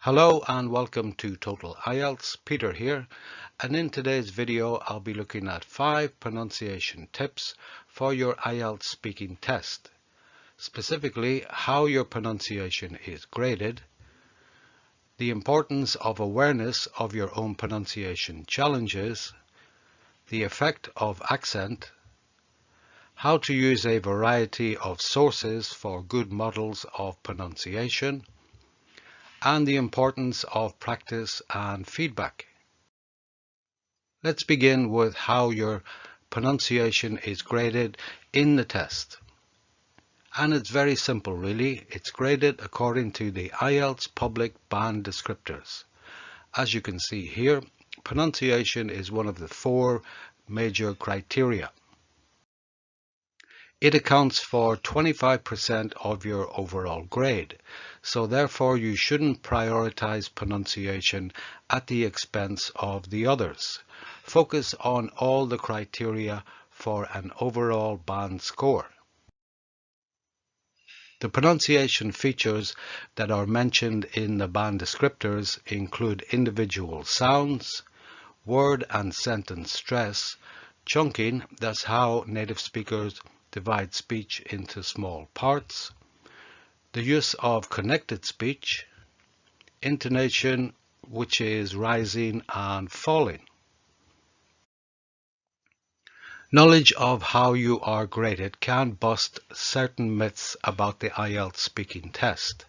Hello and welcome to Total IELTS. Peter here, and in today's video I'll be looking at 5 pronunciation tips for your IELTS speaking test. Specifically, how your pronunciation is graded, the importance of awareness of your own pronunciation challenges, the effect of accent, how to use a variety of sources for good models of pronunciation, and the importance of practice and feedback. Let's begin with how your pronunciation is graded in the test. And it's very simple really. It's graded according to the IELTS public band descriptors. As you can see here, pronunciation is one of the 4 major criteria. It accounts for 25% of your overall grade, so therefore you shouldn't prioritize pronunciation at the expense of the others. Focus on all the criteria for an overall band score. The pronunciation features that are mentioned in the band descriptors include individual sounds, word and sentence stress, chunking, that's how native speakers divide speech into small parts, the use of connected speech, intonation, which is rising and falling. Knowledge of how you are graded can bust certain myths about the IELTS speaking test.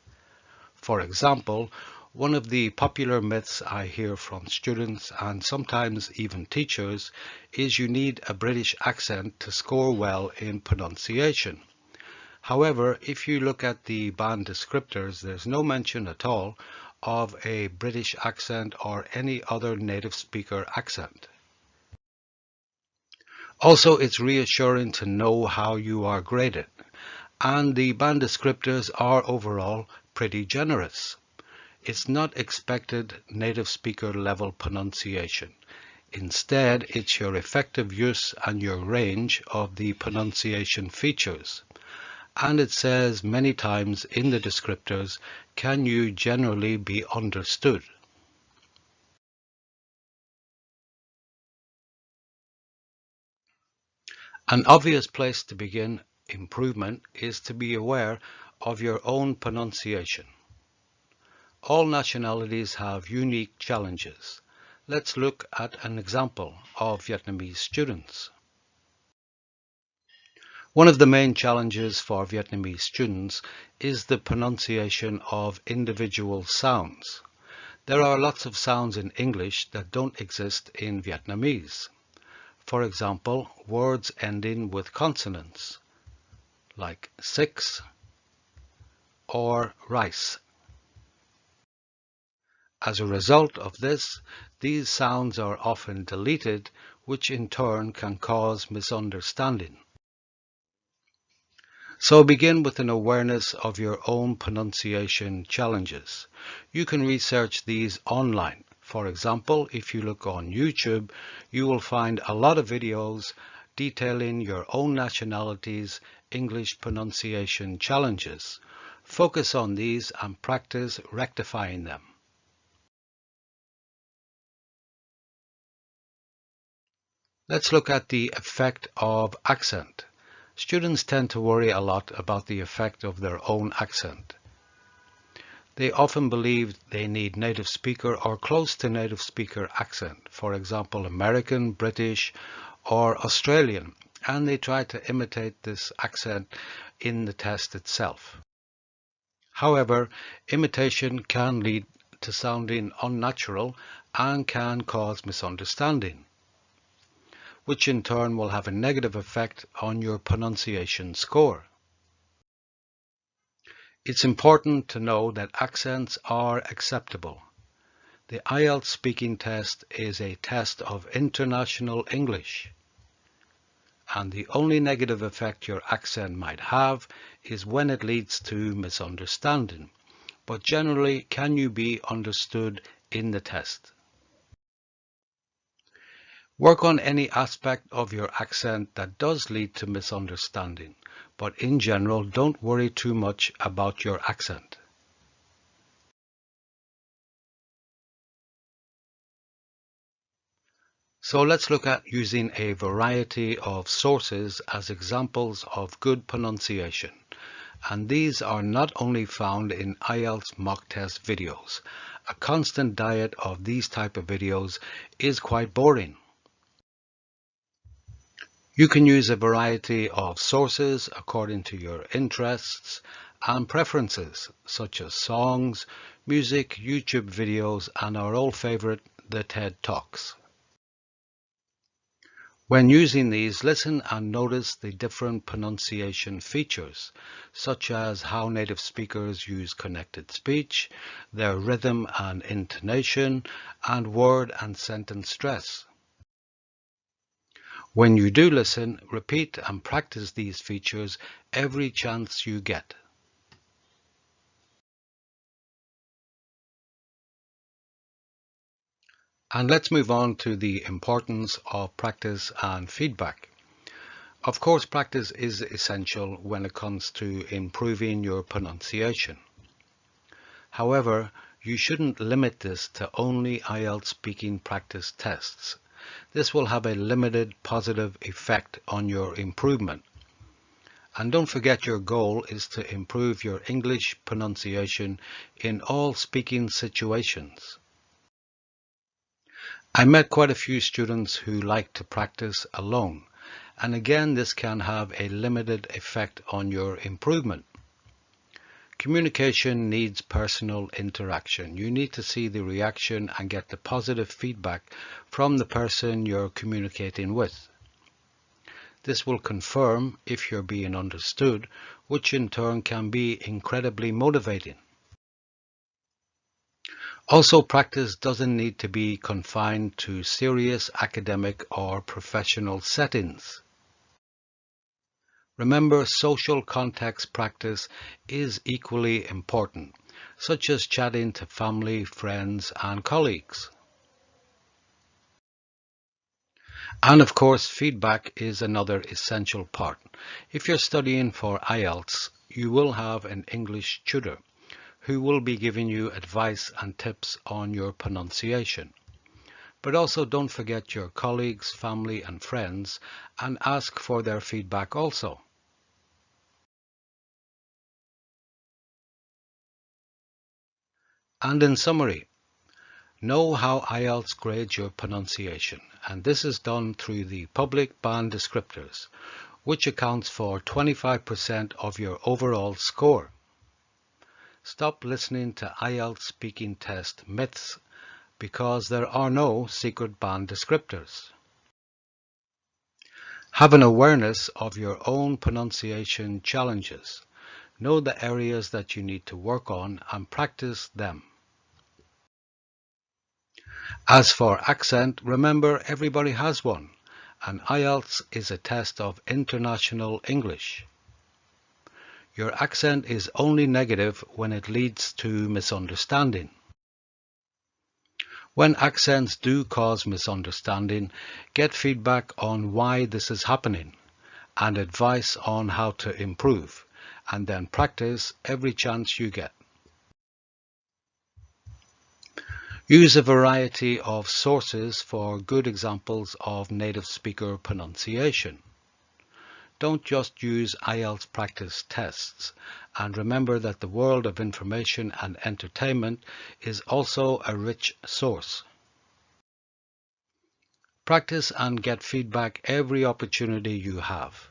For example, one of the popular myths I hear from students and sometimes even teachers is you need a British accent to score well in pronunciation. However, if you look at the band descriptors, there's no mention at all of a British accent or any other native speaker accent. Also, it's reassuring to know how you are graded, and the band descriptors are overall pretty generous. It's not expected native speaker level pronunciation. Instead, it's your effective use and your range of the pronunciation features. And it says many times in the descriptors, can you generally be understood? An obvious place to begin improvement is to be aware of your own pronunciation. All nationalities have unique challenges. Let's look at an example of Vietnamese students. One of the main challenges for Vietnamese students is the pronunciation of individual sounds. There are lots of sounds in English that don't exist in Vietnamese. For example, words ending with consonants, like six or rice. As a result of this, these sounds are often deleted, which in turn can cause misunderstanding. So begin with an awareness of your own pronunciation challenges. You can research these online. For example, if you look on YouTube, you will find a lot of videos detailing your own nationality's English pronunciation challenges. Focus on these and practice rectifying them. Let's look at the effect of accent. Students tend to worry a lot about the effect of their own accent. They often believe they need native speaker or close to native speaker accent, for example, American, British, or Australian, and they try to imitate this accent in the test itself. However, imitation can lead to sounding unnatural and can cause misunderstanding, which in turn will have a negative effect on your pronunciation score. It's important to know that accents are acceptable. The IELTS speaking test is a test of international English, and the only negative effect your accent might have is when it leads to misunderstanding. But generally, can you be understood in the test? Work on any aspect of your accent that does lead to misunderstanding, but in general, don't worry too much about your accent. So let's look at using a variety of sources as examples of good pronunciation. And these are not only found in IELTS mock test videos. A constant diet of these type of videos is quite boring. You can use a variety of sources according to your interests and preferences, such as songs, music, YouTube videos, and our old favorite, the TED Talks. When using these, listen and notice the different pronunciation features, such as how native speakers use connected speech, their rhythm and intonation, and word and sentence stress. When you do listen, repeat and practice these features every chance you get. And let's move on to the importance of practice and feedback. Of course, practice is essential when it comes to improving your pronunciation. However, you shouldn't limit this to only IELTS speaking practice tests. This will have a limited positive effect on your improvement. And don't forget, your goal is to improve your English pronunciation in all speaking situations. I met quite a few students who like to practice alone, and again this can have a limited effect on your improvement. Communication needs personal interaction. You need to see the reaction and get the positive feedback from the person you're communicating with. This will confirm if you're being understood, which in turn can be incredibly motivating. Also, practice doesn't need to be confined to serious academic or professional settings. Remember, social context practice is equally important, such as chatting to family, friends, and colleagues. And of course, feedback is another essential part. If you're studying for IELTS, you will have an English tutor who will be giving you advice and tips on your pronunciation. But also don't forget your colleagues, family and friends, and ask for their feedback also. And in summary, know how IELTS grades your pronunciation, and this is done through the public band descriptors, which accounts for 25% of your overall score. Stop listening to IELTS speaking test myths, because there are no secret band descriptors. Have an awareness of your own pronunciation challenges. Know the areas that you need to work on and practice them. As for accent, remember everybody has one, and IELTS is a test of international English. Your accent is only negative when it leads to misunderstanding. When accents do cause misunderstanding, get feedback on why this is happening and advice on how to improve, and then practice every chance you get. Use a variety of sources for good examples of native speaker pronunciation. Don't just use IELTS practice tests, and remember that the world of information and entertainment is also a rich source. Practice and get feedback every opportunity you have.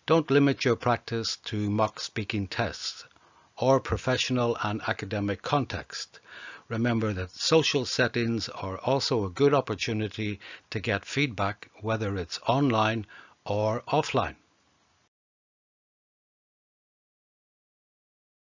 Don't limit your practice to mock speaking tests or professional and academic context. Remember that social settings are also a good opportunity to get feedback, whether it's online or offline.